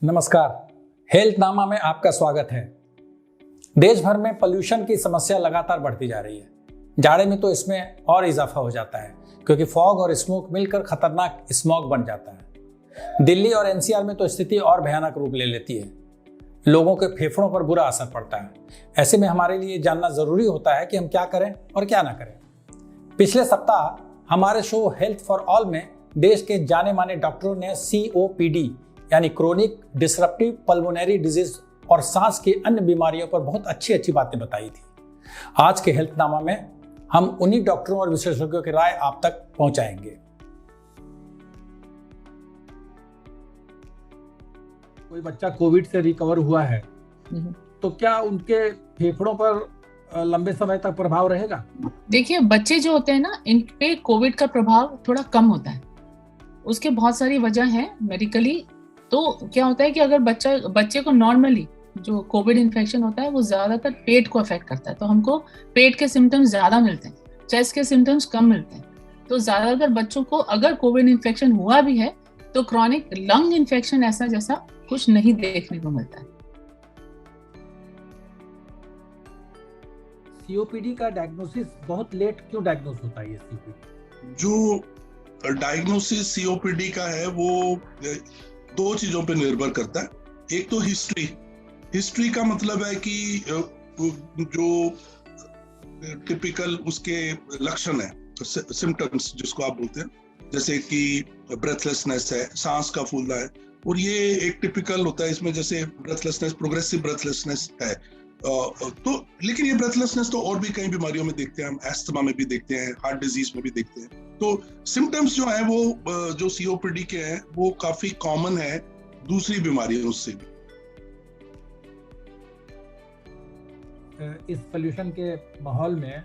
नमस्कार, हेल्थनामा में आपका स्वागत है। देश भर में पोल्यूशन की समस्या लगातार बढ़ती जा रही है। जाड़े में तो इसमें और इजाफा हो जाता है क्योंकि फॉग और स्मोक मिलकर खतरनाक स्मॉग बन जाता है। दिल्ली और एनसीआर में तो स्थिति और भयानक रूप ले लेती है। लोगों के फेफड़ों पर बुरा असर पड़ता है। ऐसे में हमारे लिए जानना जरूरी होता है कि हम क्या करें और क्या ना करें। पिछले सप्ताह हमारे शो हेल्थ फॉर ऑल में देश के जाने माने डॉक्टरों ने COPD यानी क्रोनिक डिसरप्टिव पल्मोनरी डिजीज और सांस की अन्य बीमारियों पर बहुत अच्छी बातें बताई थी। आज के हेल्थनामा में हम उन्हीं डॉक्टरों और विशेषज्ञों की राय आप तक पहुंचाएंगे। कोई बच्चा कोविड से रिकवर हुआ है तो क्या उनके फेफड़ों पर लंबे समय तक प्रभाव रहेगा? देखिए, बच्चे जो होते हैं ना, इन पे कोविड का प्रभाव थोड़ा कम होता है। उसके बहुत सारी वजह है मेडिकली। तो क्या होता है कि अगर बच्चे को नॉर्मली जो कोविड इन्फेक्शन होता है वो ज्यादातर पेट को अफेक्ट करता है, तो हमको पेट के सिम्टम्स ज्यादा मिलते हैं, चेस्ट के सिम्टम्स कम मिलते हैं। तो ज्यादातर बच्चों को अगर कोविड इन्फेक्शन हुआ भी है तो क्रॉनिक लंग इन्फेक्शन ऐसा जैसा कुछ नहीं देखने को मिलता है। COPD का डायग्नोसिस बहुत लेट क्यों डायग्नोस होता है? ये COPD जो डायग्नोसिस COPD का है वो दो चीजों पे निर्भर करता है। एक तो हिस्ट्री का मतलब है कि जो टिपिकल उसके लक्षण है, सिम्टम्स जिसको आप बोलते हैं, जैसे कि ब्रेथलेसनेस है, सांस का फूलना है, और ये एक टिपिकल होता है। इसमें जैसे ब्रेथलेसनेस, प्रोग्रेसिव ब्रेथलेसनेस है। तो लेकिन ये ब्रेथलेसनेस तो और भी कई बीमारियों में देखते हैं, हम एस्थमा में भी देखते हैं, हार्ट डिजीज में भी देखते हैं। तो सिम्टम्स जो है वो जो COPD के हैं वो काफी कॉमन है दूसरी बीमारियों से भी। इस पोल्यूशन के माहौल में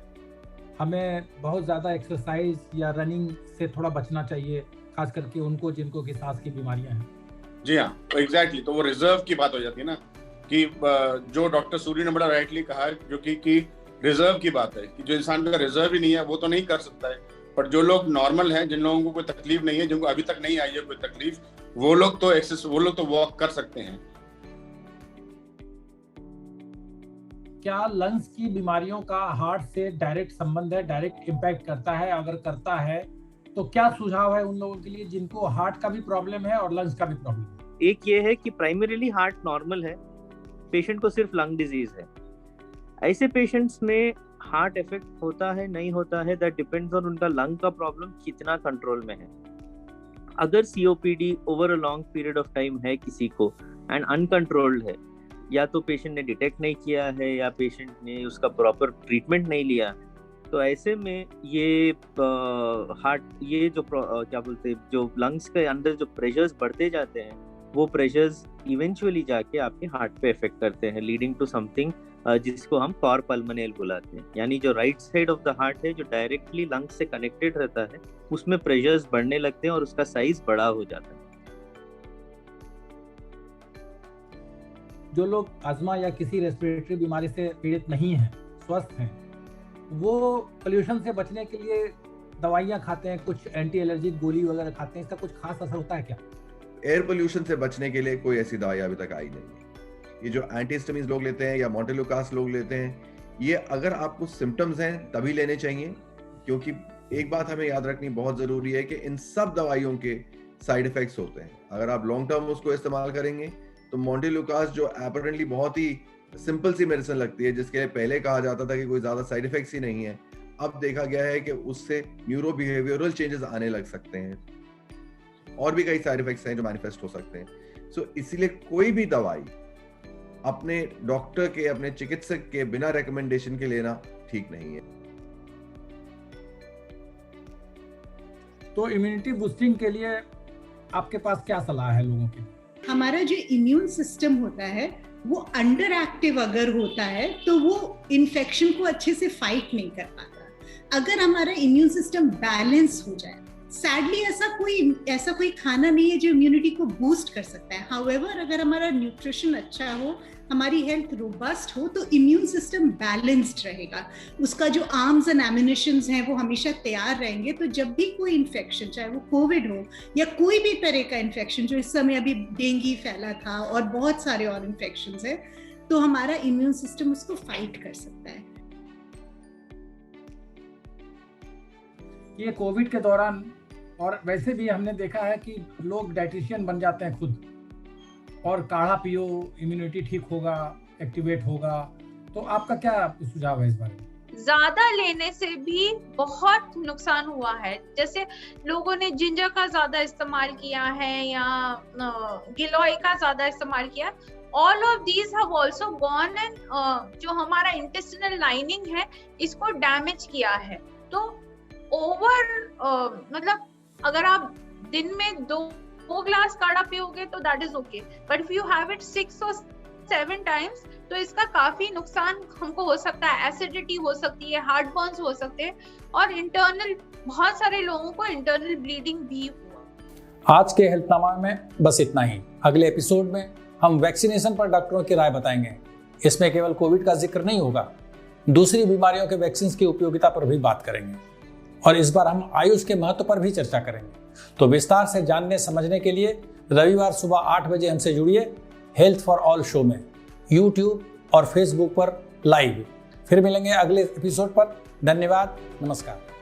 हमें बहुत ज्यादा एक्सरसाइज या रनिंग से थोड़ा बचना चाहिए, खास करके उनको जिनको की सांस की बीमारियां हैं। जी हाँ, एग्जैक्टली। तो वो रिजर्व की बात हो जाती है ना, कि जो डॉक्टर सूरी ने बड़ा राइटली कहा है, जो कि रिजर्व की बात है कि जो इंसान का रिजर्व ही नहीं है वो तो नहीं कर सकता है। पर जो लोग नॉर्मल हैं, जिन लोगों को कोई तकलीफ नहीं है, जिनको अभी तक नहीं आई है कोई तकलीफ, वो लोग तो वॉक कर सकते हैं। क्या लंग्स की बीमारियों का हार्ट से डायरेक्ट संबंध है, डायरेक्ट इम्पैक्ट करता है? अगर करता है तो क्या सुझाव है उन लोगों के लिए जिनको हार्ट का भी प्रॉब्लम है और लंग्स का भी प्रॉब्लम है? एक ये है कि प्राइमरीली हार्ट नॉर्मल है, पेशेंट को सिर्फ लंग डिजीज है। ऐसे पेशेंट्स में हार्ट इफेक्ट होता है नहीं होता है, दैट डिपेंड्स ऑन उनका लंग का प्रॉब्लम कितना कंट्रोल में है। अगर COPD over a long period of time है किसी को एंड अनकंट्रोल्ड है, या तो पेशेंट ने डिटेक्ट नहीं किया है या पेशेंट ने उसका प्रॉपर ट्रीटमेंट नहीं लिया, तो ऐसे में ये जो लंग्स के अंदर जो प्रेशर्स बढ़ते जाते हैं, वो प्रेशर्स इवेंचुअली जाके आपके हार्ट पे इफेक्ट करते हैं, लीडिंग टू समथिंग जिसको हम कॉर पल्मोनल बुलाते हैं। यानी जो right side of the heart है, जो डायरेक्टली लंग्स से कनेक्टेड रहता है, उसमें प्रेशर्स बढ़ने लगते हैं और उसका साइज बड़ा हो जाता है। जो लोग अस्थमा या किसी रेस्पिरेटरी बीमारी से पीड़ित नहीं हैं, स्वस्थ हैं, वो पोल्यूशन से बचने के लिए दवाइयाँ खाते हैं, कुछ एंटी एलर्जिक गोली वगैरह खाते हैं, इसका कुछ खास असर होता है क्या? एयर पोल्यूशन से बचने के लिए कोई ऐसी दवाई अभी तक आई नहीं है। ये जो एंटीहिस्टामिन्स लोग लेते हैं या मोंटेलुकास लोग लेते हैं, ये अगर आपको सिम्टम्स हैं तभी लेने चाहिए, क्योंकि एक बात हमें याद रखनी बहुत जरूरी है कि इन सब दवाइयों के साइड इफेक्ट्स होते हैं। अगर आप लॉन्ग टर्म उसको इस्तेमाल करेंगे तो मोंटेलुकास, जो अपरेंटली बहुत ही सिंपल सी मेडिसिन लगती है, जिसके लिए पहले कहा जाता था कि कोई ज्यादा साइड इफेक्ट्स ही नहीं है, अब देखा गया है कि उससे न्यूरो बिहेवियरल चेंजेस आने लग सकते हैं और भी कई साइड इफेक्ट्स हैं जो मैनिफेस्ट हो सकते हैं। सो इसीलिए कोई भी दवाई अपने डॉक्टर के, अपने चिकित्सक के बिना रिकमेंडेशन के लेना ठीक नहीं है। तो इम्यूनिटी बूस्टिंग के लिए आपके पास क्या सलाह है लोगों की? हमारा जो इम्यून सिस्टम होता है वो अंडर एक्टिव अगर होता है तो वो इन्फेक्शन को अच्छे से फाइट नहीं कर पाता। अगर हमारा इम्यून सिस्टम बैलेंस हो जाए सैडली ऐसा कोई खाना नहीं है जो इम्यूनिटी को बूस्ट कर सकता है। हाउएवर, अगर हमारा न्यूट्रिशन अच्छा हो, हमारी हेल्थ रोबस्ट हो, तो इम्यून सिस्टम बैलेंस्ड रहेगा, उसका जो आर्म्स एंड एमिनिशंस हैं वो हमेशा तैयार रहेंगे। तो जब भी कोई इन्फेक्शन, चाहे वो कोविड हो या कोई भी तरह का इन्फेक्शन, जो इस समय अभी डेंगू फैला था और बहुत सारे और इन्फेक्शंस है, तो हमारा इम्यून सिस्टम उसको फाइट कर सकता है। ये कोविड के दौरान और वैसे भी हमने देखा है कि लोग डाइटिशियन बन जाते हैं खुद, और काढ़ा पियो, इम्यूनिटी ठीक होगा, एक्टिवेट होगा। तो आपका क्या सुझाव है इस बारे में? ज्यादा लेने से भी बहुत नुकसान हुआ है। जैसे लोगों ने जिंजर का ज्यादा इस्तेमाल किया है या गिलोय का ज्यादा इस्तेमाल किया, all of these have also gone and जो हमारा इंटेस्टिनल लाइनिंग है इसको डैमेज किया है। तो मतलब अगर आप दिन में 2 ग्लास काढ़ा पियोगे तो that is okay, but if you have it 6 or 7 times तो इसका काफी नुकसान हमको हो सकता है। एसिडिटी हो सकती है, हार्ट बर्न्स हो सकते हैं, और इंटरनल बहुत सारे लोगों को इंटरनल ब्लीडिंग भी हुआ। आज के हेल्थनामा में बस इतना ही। अगले एपिसोड में हम वैक्सीनेशन पर डॉक्टरों की राय बताएंगे। इसमें केवल कोविड का जिक्र नहीं होगा, दूसरी बीमारियों के वैक्सीन की उपयोगिता पर भी बात करेंगे, और इस बार हम आयुष के महत्व पर भी चर्चा करेंगे। तो विस्तार से जानने समझने के लिए रविवार सुबह 8 बजे हमसे जुड़िए हेल्थ फॉर ऑल शो में, यूट्यूब और फेसबुक पर लाइव। फिर मिलेंगे अगले एपिसोड पर। धन्यवाद, नमस्कार।